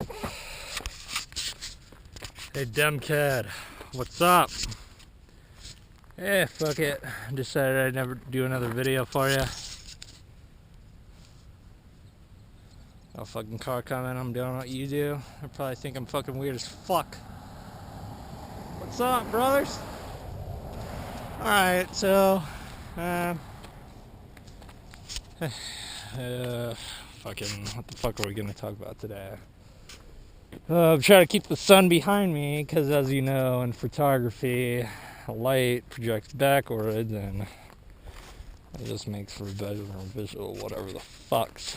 Hey DEMCAD, what's up? Hey, fuck it. I decided I'd never do another video for you. A fucking car coming, I'm doing what you do. I probably think I'm fucking weird as fuck. What's up, brothers? Alright, so, fucking, what the fuck are we gonna talk about today? I'm trying to keep the sun behind me, because as you know, in photography, light projects backwards, and it just makes for a better visual, whatever the fucks.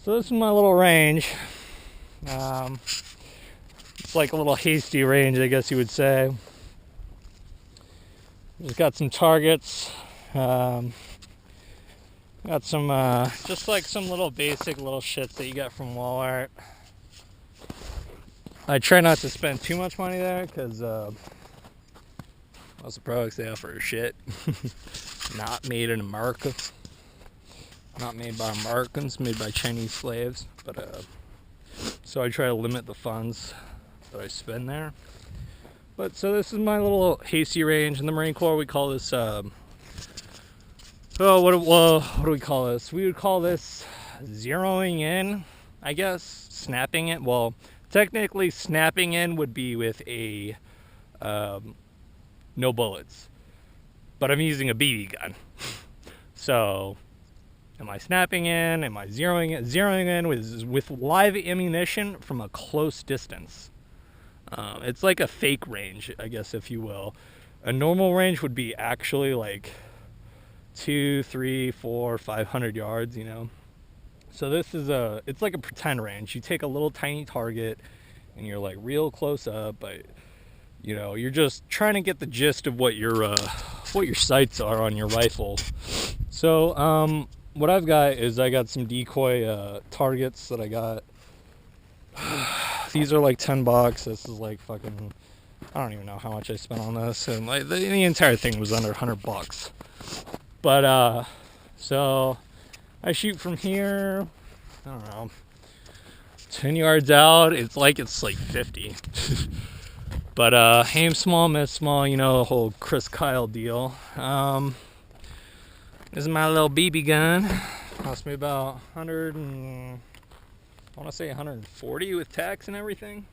So this is my little range. It's like a little hasty range, I guess you would say. Just got some targets. Got some, just like some little basic little shits that you get from Walmart. I try not to spend too much money there because most of the products they offer are shit. Not made in America. Not made by Americans, made by Chinese slaves. But so I try to limit the funds that I spend there. But so this is my little hasty range. In the Marine Corps, we call this. What do we call this? We would call this zeroing in, I guess. Snapping it. Well, technically, snapping in would be with a no bullets, but I'm using a BB gun. So, am I snapping in? Am I zeroing in? Zeroing in with live ammunition from a close distance. It's like a fake range, I guess, if you will. A normal range would be actually like 200, 300, 400, 500 yards, you know. So this is it's like a pretend range. You take a little tiny target and you're like real close up, but you know, you're just trying to get the gist of what your sights are on your rifle. So what I've got is I got some decoy targets that I got. These are like $10. This is like fucking, I don't even know how much I spent on this, and like the entire thing was under $100. But so I shoot from here, I don't know, 10 yards out. It's like 50. But aim small, miss small, you know, the whole Chris Kyle deal. This is my little BB gun. Cost me about 100 and I want to say 140 with tax and everything.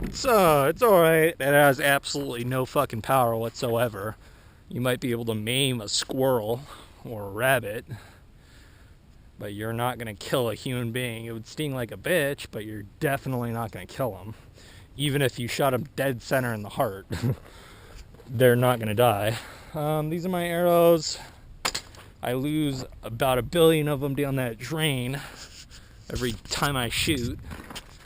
It's all right. It has absolutely no fucking power whatsoever. You might be able to maim a squirrel or a rabbit, but you're not going to kill a human being. It would sting like a bitch, but you're definitely not going to kill them. Even if you shot them dead center in the heart, they're not going to die. These are my arrows. I lose about 1 billion of them down that drain every time I shoot.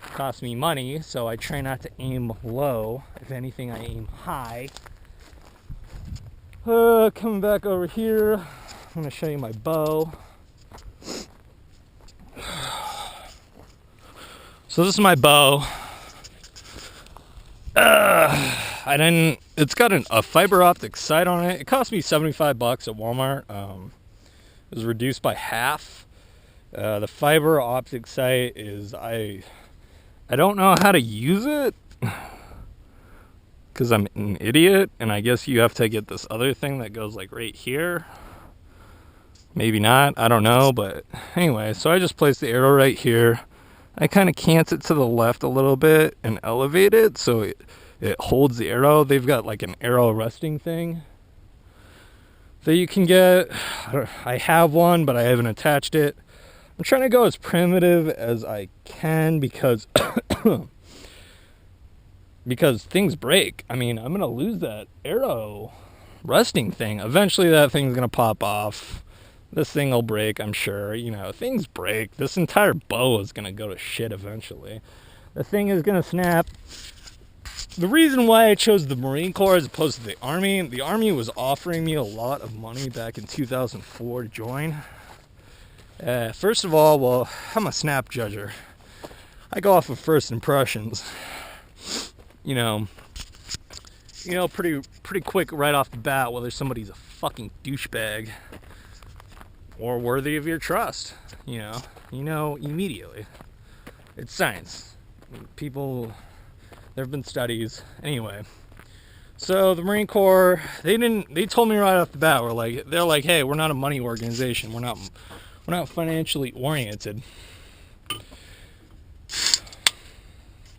It costs me money, so I try not to aim low. If anything, I aim high. Coming back over here, I'm going to show you my bow. So this is my bow. It's got a fiber optic sight on it. It cost me $75 at Walmart. It was reduced by half. The fiber optic sight is, I don't know how to use it because I'm an idiot, and I guess you have to get this other thing that goes like right here. Maybe not, I don't know, but anyway, so I just placed the arrow right here. I kind of cant it to the left a little bit and elevate it so it holds the arrow. They've got like an arrow resting thing that you can get. I have one, but I haven't attached it. I'm trying to go as primitive as I can because because things break. I mean, I'm gonna lose that arrow resting thing. Eventually that thing's gonna pop off. This thing will break, I'm sure. You know, things break. This entire bow is gonna go to shit eventually. The thing is gonna snap. The reason why I chose the Marine Corps as opposed to the Army was offering me a lot of money back in 2004 to join. First of all, well, I'm a snap judger. I go off of first impressions. You know, pretty quick right off the bat whether somebody's a fucking douchebag or worthy of your trust, you know. You know immediately. It's science. People, there have been studies. Anyway, so the Marine Corps, they told me right off the bat, they're like, hey, we're not a money organization. We're not financially oriented.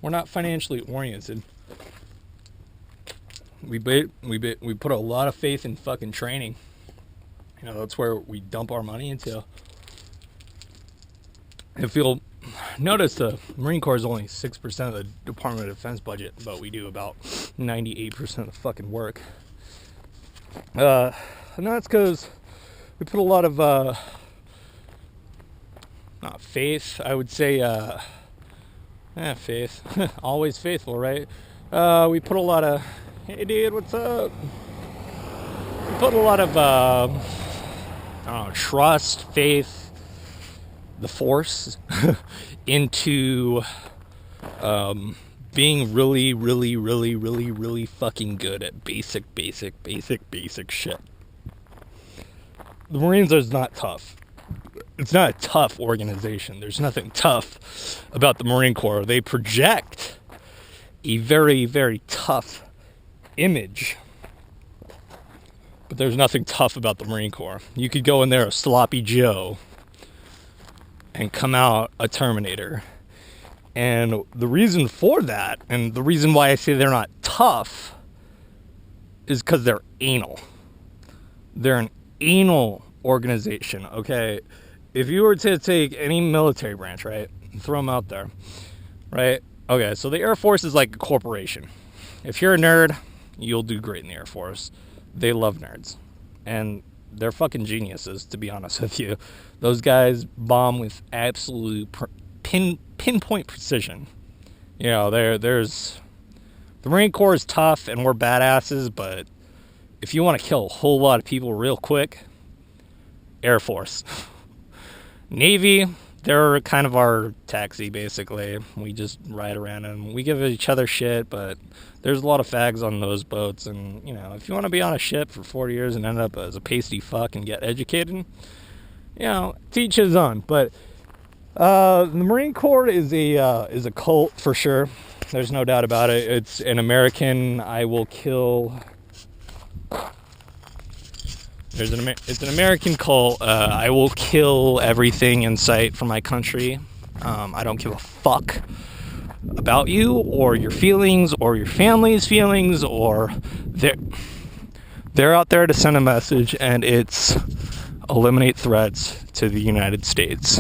We're not financially oriented. We put a lot of faith in fucking training. You know, that's where we dump our money into. If you'll notice, the Marine Corps is only 6% of the Department of Defense budget, but we do about 98% of the fucking work. And that's because we put a lot of, not faith, I would say, faith. Always faithful, right? We put a lot of, hey dude, what's up? We put a lot of, I don't know, trust, faith, the force into being really, really, really, really, really fucking good at basic shit. The Marines is not tough. It's not a tough organization. There's nothing tough about the Marine Corps. They project a very, very tough image. But there's nothing tough about the Marine Corps. You could go in there a sloppy Joe and come out a Terminator. And the reason for that, and the reason why I say they're not tough, is because they're anal. They're an anal organization, okay? If you were to take any military branch, right, throw them out there, right? Okay, so the Air Force is like a corporation. If you're a nerd, you'll do great in the Air Force. They love nerds. And they're fucking geniuses, to be honest with you. Those guys bomb with absolute pinpoint precision. You know, there's... The Marine Corps is tough and we're badasses, but if you want to kill a whole lot of people real quick, Air Force. Navy, they're kind of our taxi, basically. We just ride around and we give each other shit, but there's a lot of fags on those boats. And, you know, if you want to be on a ship for 40 years and end up as a pasty fuck and get educated, you know, teach his own. But the Marine Corps is a cult for sure. There's no doubt about it. It's an American I will kill. It's an American cult. I will kill everything in sight for my country. I don't give a fuck about you or your feelings or your family's feelings, or they're out there to send a message, and it's eliminate threats to the United States.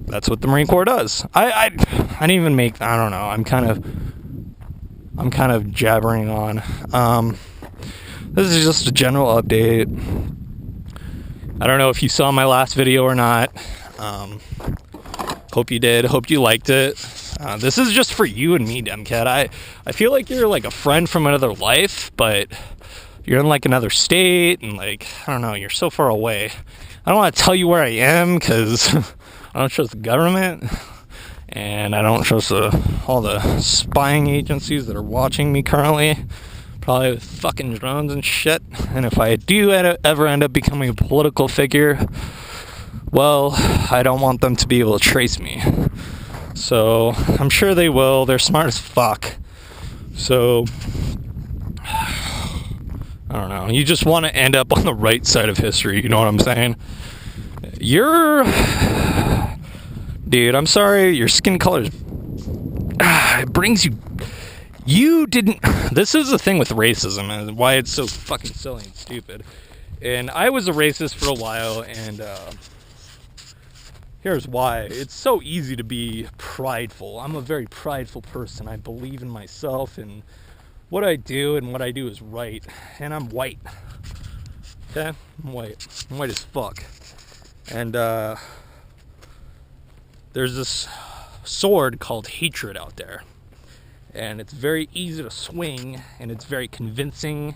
That's what the Marine Corps does. I didn't even make, I don't know, I'm kind of jabbering on. This is just a general update. I don't know if you saw my last video or not. Hope you did. Hope you liked it. This is just for you and me, DEMCAD. I feel like you're like a friend from another life, but you're in like another state, and like, I don't know, you're so far away. I don't want to tell you where I am, because I don't trust the government, and I don't trust all the spying agencies that are watching me currently. Probably with fucking drones and shit. And if I do ever end up becoming a political figure, well, I don't want them to be able to trace me. So, I'm sure they will. They're smart as fuck. So, I don't know. You just want to end up on the right side of history, you know what I'm saying? Dude, I'm sorry, your skin color it brings you... You didn't... This is the thing with racism and why it's so fucking silly and stupid. And I was a racist for a while, and here's why. It's so easy to be prideful. I'm a very prideful person. I believe in myself and what I do, and what I do is right. And I'm white. Okay? I'm white. I'm white as fuck. And there's this sword called hatred out there. And it's very easy to swing, and it's very convincing,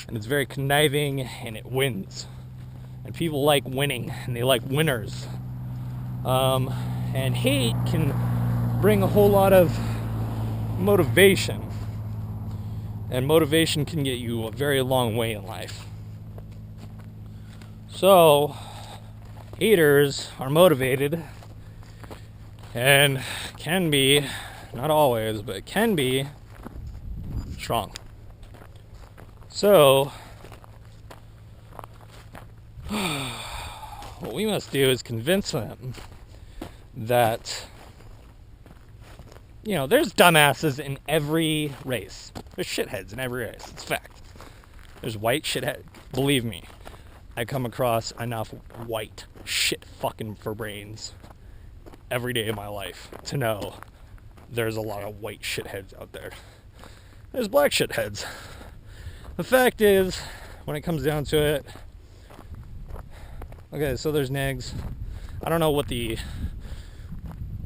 and it's very conniving, and it wins. And people like winning, and they like winners. And hate can bring a whole lot of motivation. And motivation can get you a very long way in life. So, haters are motivated and can be, not always, but can be strong. So, what we must do is convince them that, you know, there's dumbasses in every race. There's shitheads in every race. It's fact. There's white shitheads. Believe me, I come across enough white shit fucking for brains every day of my life to know there's a lot of white shitheads out there. There's black shitheads. The fact is, when it comes down to it, okay, so there's negs. I don't know what the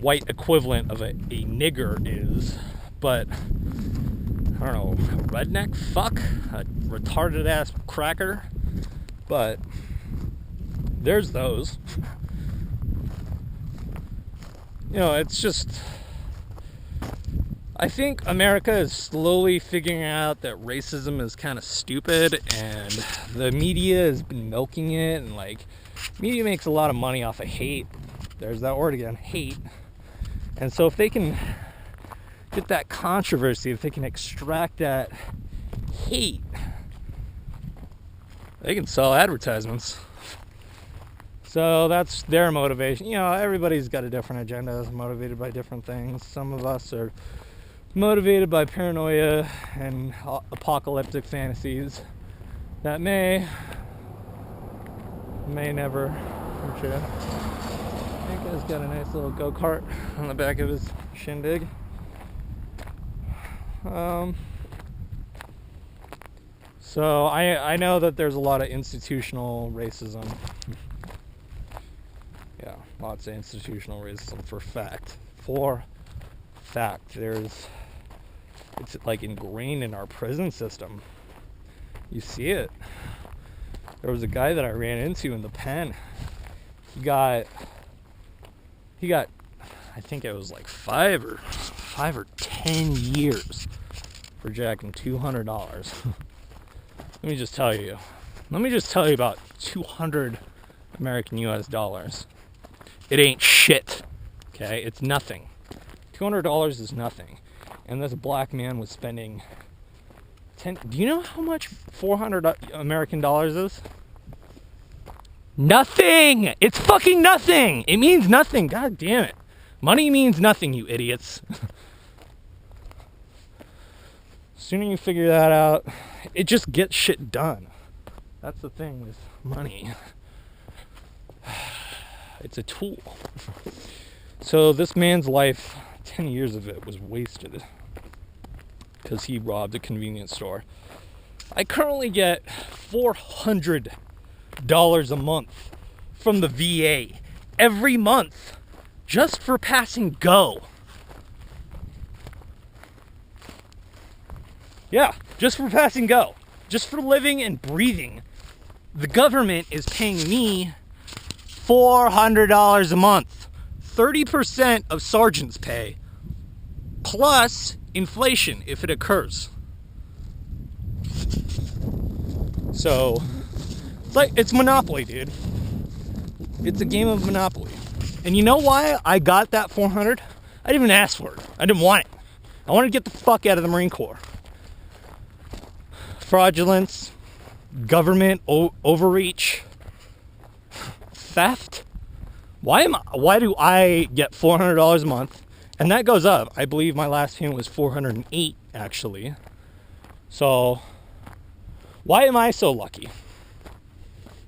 white equivalent of a nigger is, but I don't know, a redneck, fuck, a retarded ass cracker, but there's those. You know, it's just, I think America is slowly figuring out that racism is kind of stupid, and the media has been milking it, and like, media makes a lot of money off of hate. There's that word again, hate. And so if they can get that controversy, if they can extract that hate, they can sell advertisements. So that's their motivation. You know, everybody's got a different agenda, motivated by different things. Some of us are motivated by paranoia and apocalyptic fantasies that may never come true. I think he's got a nice little go-kart on the back of his shindig. So I know that there's a lot of institutional racism. Yeah, lots of institutional racism for fact. For fact, it's like ingrained in our prison system. You see it. There was a guy that I ran into in the pen. He got I think it was like 5 or 10 years for jacking $200. Let me just tell you about 200 American US dollars. It ain't shit. Okay? It's nothing. $200 is nothing. And this black man was spending do you know how much 400 American dollars is? Nothing! It's fucking nothing! It means nothing. God damn it. Money means nothing, you idiots. Sooner you figure that out, it just gets shit done. That's the thing with money. It's a tool. So this man's life, 10 years of it was wasted because he robbed a convenience store. I currently get $400 a month from the VA every month just for passing go. Yeah, just for passing go. Just for living and breathing. The government is paying me $400 a month. 30% of sergeant's pay plus inflation if it occurs. So, it's Monopoly, dude. It's a game of Monopoly. And you know why I got that 400? I didn't even ask for it. I didn't want it. I wanted to get the fuck out of the Marine Corps. Fraudulence, government overreach, theft. Why do I get $400 a month? And that goes up. I believe my last payment was $408 actually. So why am I so lucky?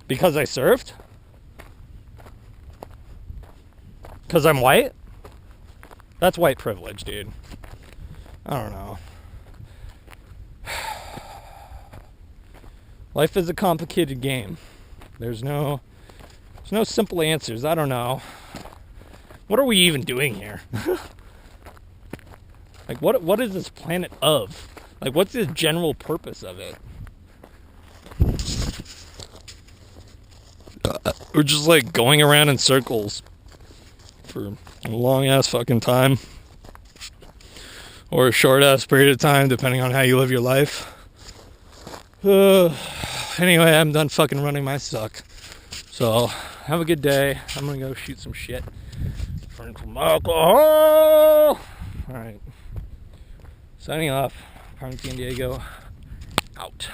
Because I served? Because I'm white? That's white privilege, dude. I don't know. Life is a complicated game. There's no simple answers. I don't know. What are we even doing here? Like, what is this planet of? Like, what's the general purpose of it? We're just like going around in circles for a long ass fucking time, or a short ass period of time, depending on how you live your life. Anyway, I'm done fucking running my suck. So Have a good day. I'm gonna go shoot some shit. Drink some alcohol. All right. Signing off. Carmen San Diego. Out.